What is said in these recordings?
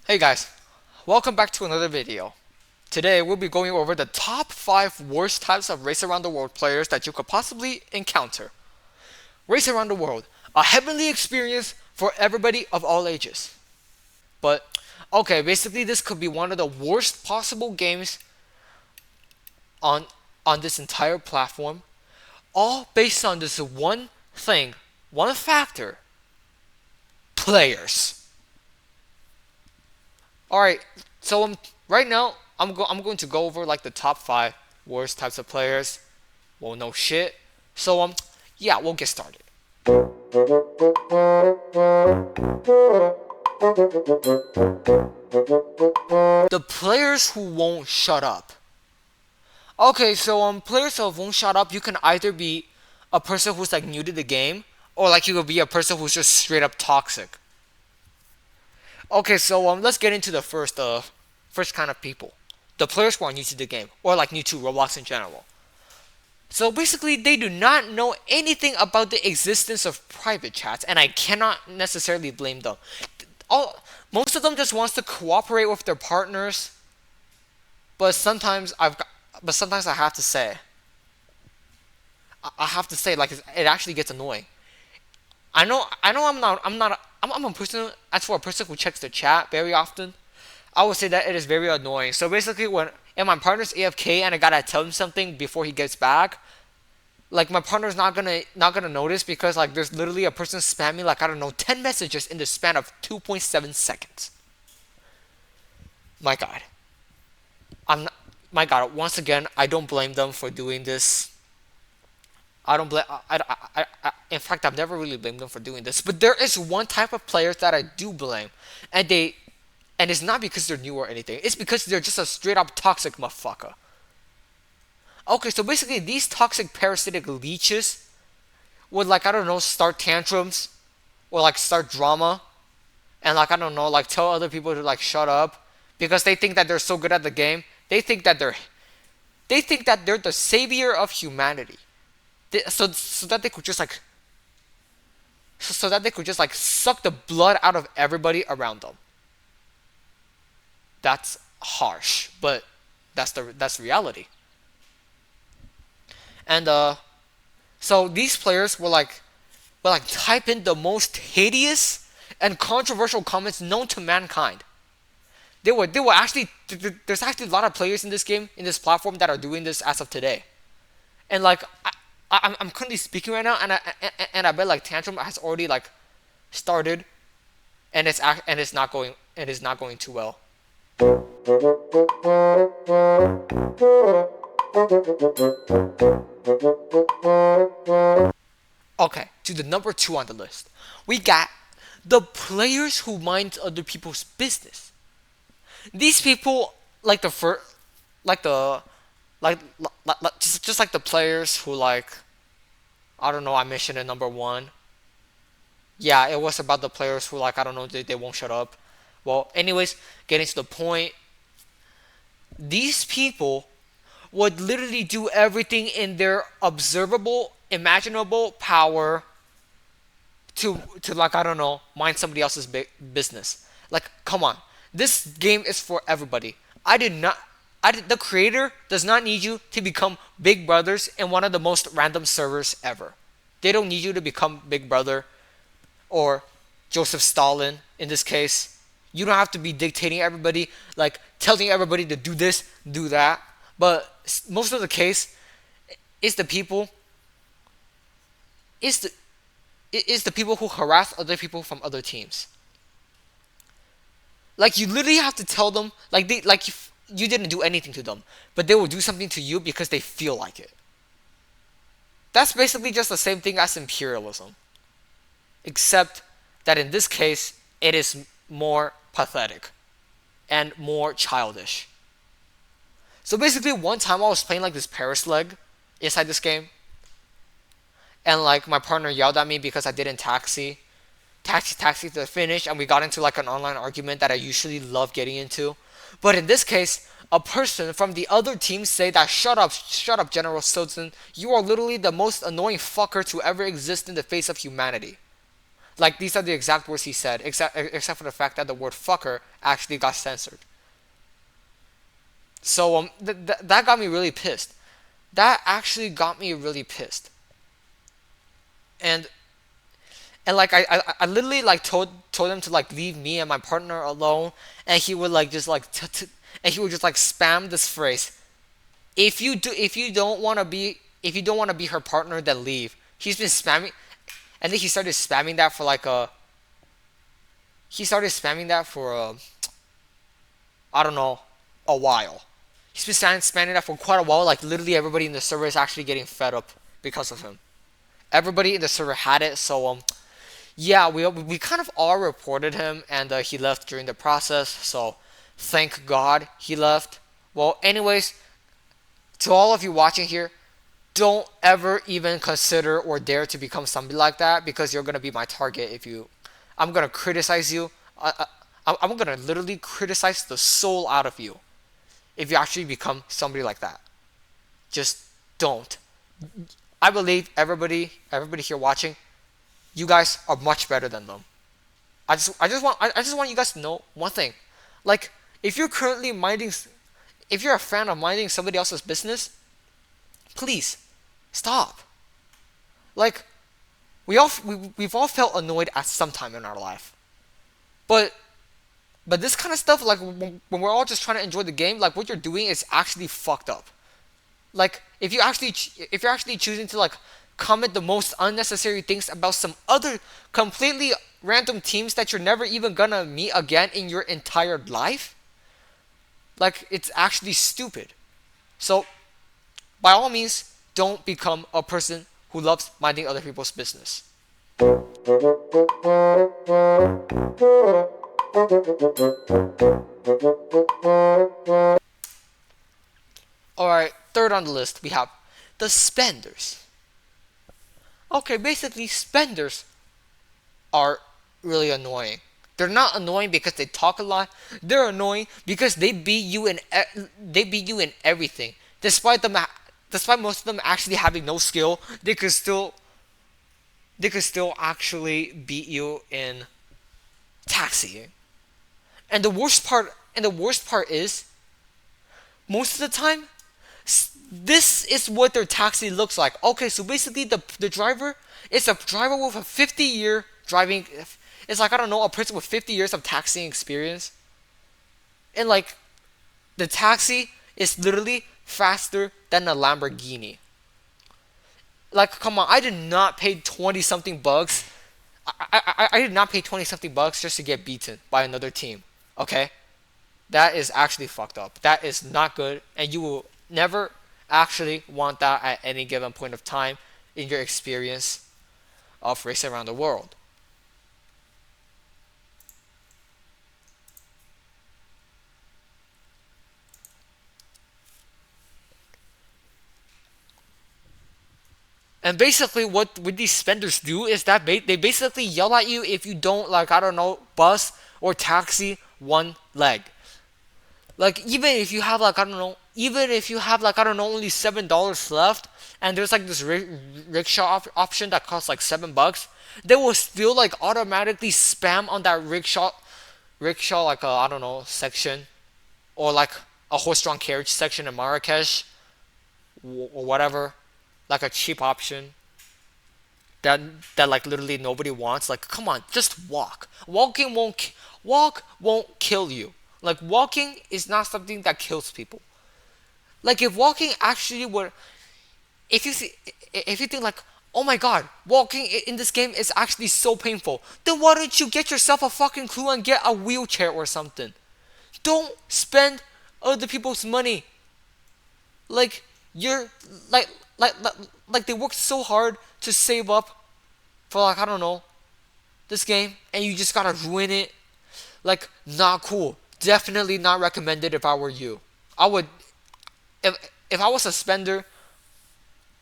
Hey guys, welcome back to another video. Today we'll be going over the top 5 worst types of Race Around the World players that you could possibly encounter. Race Around the World, a heavenly experience for everybody of all ages. But, okay, basically this could be one of the worst possible games on, on this entire platform, all based on this one thing, one factor, players. Alright, so right now I'm going to go over like the top 5 worst types of players. Well, no shit. So yeah, we'll get started. The players who won't shut up. Okay, so players who won't shut up, you can either be a person who's like new to the game, or like you could be a person who's just straight up toxic. Okay, so let's get into the first kind of people. The players who are new to the game, or like new to Roblox in general. So basically, they do not know anything about the existence of private chats, and I cannot necessarily blame them. Most of them just wants to cooperate with their partners, but sometimes I have to say, like it actually gets annoying. I know, I'm a person. As for a person who checks the chat very often, I would say that it is very annoying. So basically, if my partner's AFK and I gotta tell him something before he gets back, like my partner's not gonna notice because like there's literally a person spamming like I don't know 10 messages in the span of 2.7 seconds. My God, I'm not, my God. Once again, I don't blame them for doing this. I don't blame. In fact, I've never really blamed them for doing this. But there is one type of players that I do blame, and it's not because they're new or anything. It's because they're just a straight up toxic motherfucker. Okay, so basically these toxic parasitic leeches would like I don't know start tantrums or like start drama and like I don't know like tell other people to like shut up because they think that they're so good at the game. They think that they're the savior of humanity. So that they could just like so that they could just like suck the blood out of everybody around them. That's harsh, but that's reality. And so these players will like type in the most hideous and controversial comments known to mankind. They were actually there's actually a lot of players in this game in this platform that are doing this as of today. And like I'm currently speaking right now, and I bet like Tantrum has already like started, and it's not going too well. Okay, to the number 2 on the list, we got the players who mind other people's business. These people like the first, like the just like the players who like I don't know. I mentioned it number 1. Yeah, it was about the players who like I don't know they won't shut up. Well, anyways, getting to the point, these people would literally do everything in their observable, imaginable power to like I don't know mind somebody else's business. Like, come on, this game is for everybody. I did not. The creator does not need you to become Big Brothers in one of the most random servers ever. They don't need you to become Big Brother or Joseph Stalin in this case. You don't have to be dictating everybody, like telling everybody to do this, do that. But most of the case is the people is the is the people who harass other people from other teams. Like you literally have to tell them you didn't do anything to them, but they will do something to you because they feel like it. That's basically just the same thing as imperialism, except that in this case it is more pathetic and more childish. So basically, one time I was playing like this Paris leg inside this game, and like my partner yelled at me because I didn't taxi to the finish, and we got into like an online argument that I usually love getting into. But in this case, a person from the other team say that shut up, General Sozen. You are literally the most annoying fucker to ever exist in the face of humanity. Like these are the exact words he said, except for the fact that the word fucker actually got censored. So that got me really pissed. That actually got me really pissed. And like I literally like told him to like leave me and my partner alone, and he would like just like and he would just like spam this phrase. If you don't want to be her partner, then leave. He's been spamming. And then he started spamming that for I don't know, a while. He's been spamming that for quite a while. Like literally everybody in the server is actually getting fed up because of him. Everybody in the server had it, so yeah, we kind of all reported him, and he left during the process. So thank God he left. Well, anyways, to all of you watching here, don't ever even consider or dare to become somebody like that, because you're gonna be my target if you. I'm gonna criticize you. I'm gonna literally criticize the soul out of you if you actually become somebody like that. Just don't. I believe everybody here watching, you guys are much better than them. I just want you guys to know one thing. Like, if you're currently minding, if you're a fan of minding somebody else's business, please stop. Like, we've all felt annoyed at some time in our life, but this kind of stuff, like when we're all just trying to enjoy the game, like what you're doing is actually fucked up. Like if you're actually choosing to like comment the most unnecessary things about some other completely random teams that you're never even gonna meet again in your entire life, like it's actually stupid. So by all means, don't become a person who loves minding other people's business. Alright, third on the list we have the spenders. Okay, basically spenders are really annoying. They're not annoying because they talk a lot. They're annoying because they beat you in everything. Despite most of them actually having no skill, they could still actually beat you in taxiing. And the worst part is, most of the time, this is what their taxi looks like. Okay, so basically the driver is a driver with a 50-year driving. It's like, I don't know, a person with 50 years of taxiing experience, and like the taxi is literally faster than a Lamborghini. Like, come on, I did not pay 20 something bucks. I did not pay 20 something bucks just to get beaten by another team. Okay, that is actually fucked up. That is not good, and you will never actually want that at any given point of time in your experience of racing around the world. And basically, what these spenders do is that they basically yell at you if you don't, like, I don't know, bus or taxi one leg. Like, even if you have, like, I don't know, even if you have, like, I don't know, only $7 left, and there's like this rickshaw option that costs like $7, they will still like automatically spam on that rickshaw, like a, I don't know, section, or like a horse-drawn carriage section in Marrakesh, or whatever, like a cheap option that like literally nobody wants. Like, come on, just walk. Walk won't kill you. Like, walking is not something that kills people. Like, if walking actually were, if you think like, oh my god, walking in this game is actually so painful, then why don't you get yourself a fucking clue and get a wheelchair or something? Don't spend other people's money. Like, you're like they worked so hard to save up for, like, I don't know, this game, and you just gotta ruin it. Like, not cool. Definitely not recommended if I were you. I would, if I was a spender,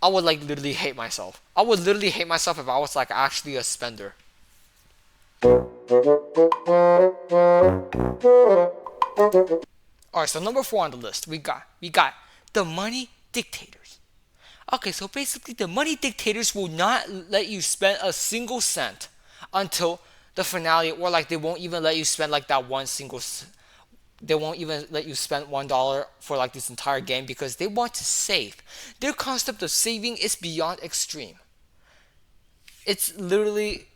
I would like literally hate myself. I would literally hate myself if I was like actually a spender. Alright, so number 4 on the list, we got the money dictators. Okay, so basically the money dictators will not let you spend a single cent until the finale, or like they won't even let you spend like that one single they won't even let you spend $1 for like this entire game because they want to save. Their concept of saving is beyond extreme. It's literally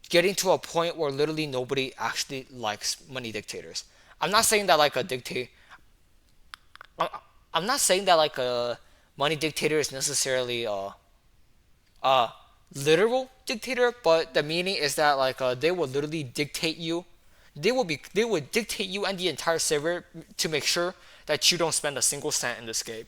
getting to a point where literally nobody actually likes money dictators. I'm not saying that like a dictator. I'm not saying that like a money dictator is necessarily a literal dictator, but the meaning is that like they will literally dictate you. They will dictate you and the entire server to make sure that you don't spend a single cent in this game.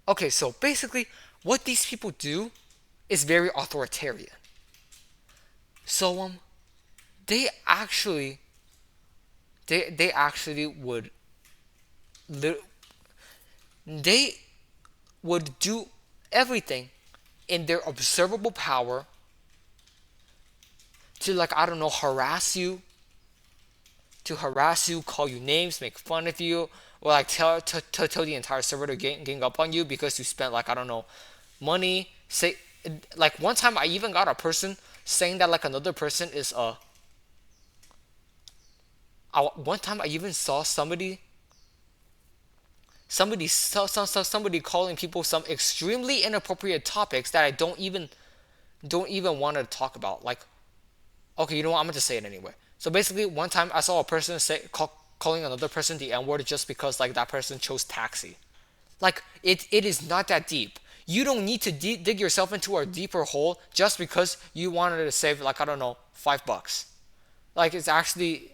Okay, so basically, what these people do is very authoritarian. So they actually they actually would they would do everything in their observable power to like I don't know harass you, call you names, make fun of you, or like tell the entire server to gang up on you because you spent like I don't know money. Say like one time I even got a person saying that like another person is one time I even saw somebody calling people some extremely inappropriate topics that I don't even want to talk about. Like, okay, you know what? I'm gonna just say it anyway. So basically, one time I saw a person calling another person the N word just because like that person chose taxi. Like it is not that deep. You don't need to dig yourself into a deeper hole just because you wanted to save like I don't know $5. Like it's actually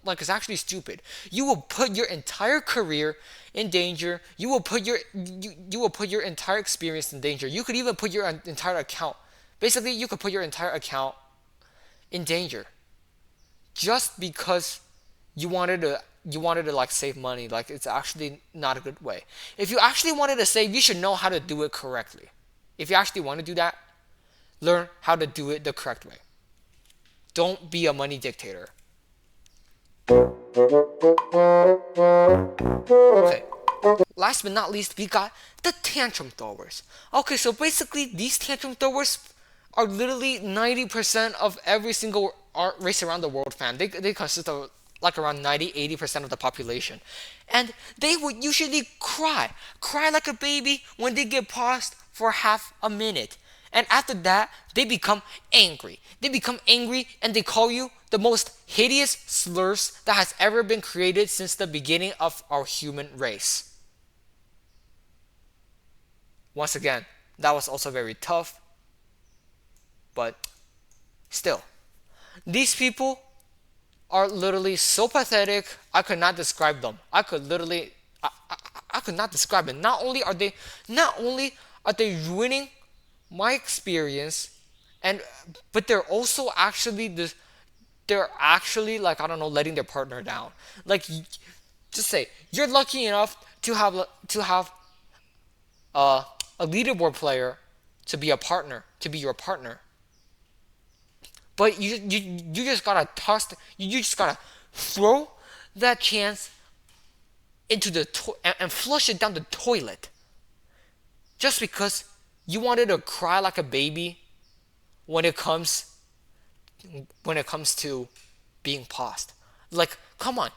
like it's actually stupid. You will put your entire career in danger. You will put your entire experience in danger. You could even put your entire account. Basically, you could put your entire account in danger just because you wanted to like save money. Like it's actually not a good way. If you actually wanted to save, you should know how to do it correctly. If you actually want to do that, learn how to do it the correct way. Don't be a money dictator. Okay. Last but not least, we got the tantrum throwers. Okay, so basically, these tantrum throwers are literally 90% of every single art race around the world fan. They consist of like around 90-80% of the population. And they would usually cry like a baby when they get paused for half a minute. And after that, they become angry. They become angry and they call you the most hideous slurs that has ever been created since the beginning of our human race. Once again, that was also very tough, but still. These people are literally so pathetic, I could not describe them. I could not describe them. Not only are they ruining my experience, and but they're actually like I don't know letting their partner down. Like just say you're lucky enough to have uh, a leaderboard player to be your partner. But you just gotta you just gotta throw that chance into and flush it down the toilet just because you wanted to cry like a baby when it comes to being paused. Like, come on.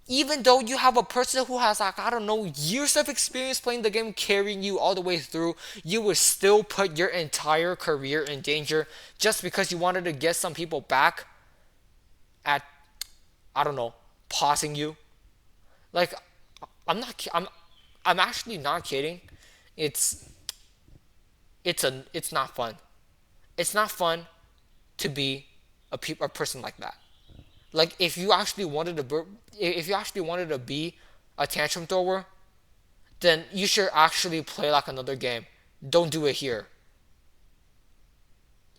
Even though you have a person who has like I don't know years of experience playing the game carrying you all the way through, you would still put your entire career in danger just because you wanted to get some people back at I don't know pausing you. Like I'm actually not kidding. It's it's not fun. It's not fun to be a person like that. Like if you actually wanted to be a tantrum thrower, then you should actually play like another game. Don't do it here.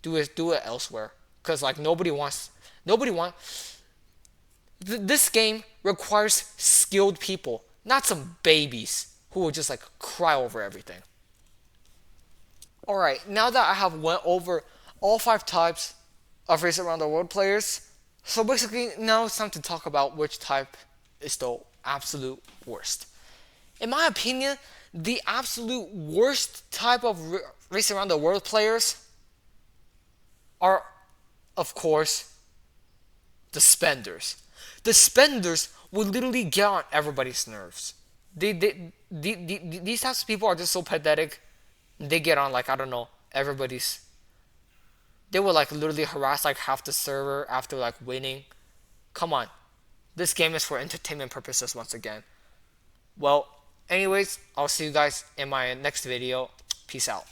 Do it elsewhere. Cause like nobody wants this game requires skilled people, not some babies who will just like cry over everything. All right, now that I have went over all five types of Race Around the World players, so basically now it's time to talk about which type is the absolute worst. In my opinion, the absolute worst type of race around the world players are, of course, the spenders. The spenders will literally get on everybody's nerves. These types of people are just so pathetic. They get on, like, I don't know, everybody's. They will, like, literally harass like half the server after like winning. Come on, this game is for entertainment purposes once again. Well, anyways, I'll see you guys in my next video. Peace out.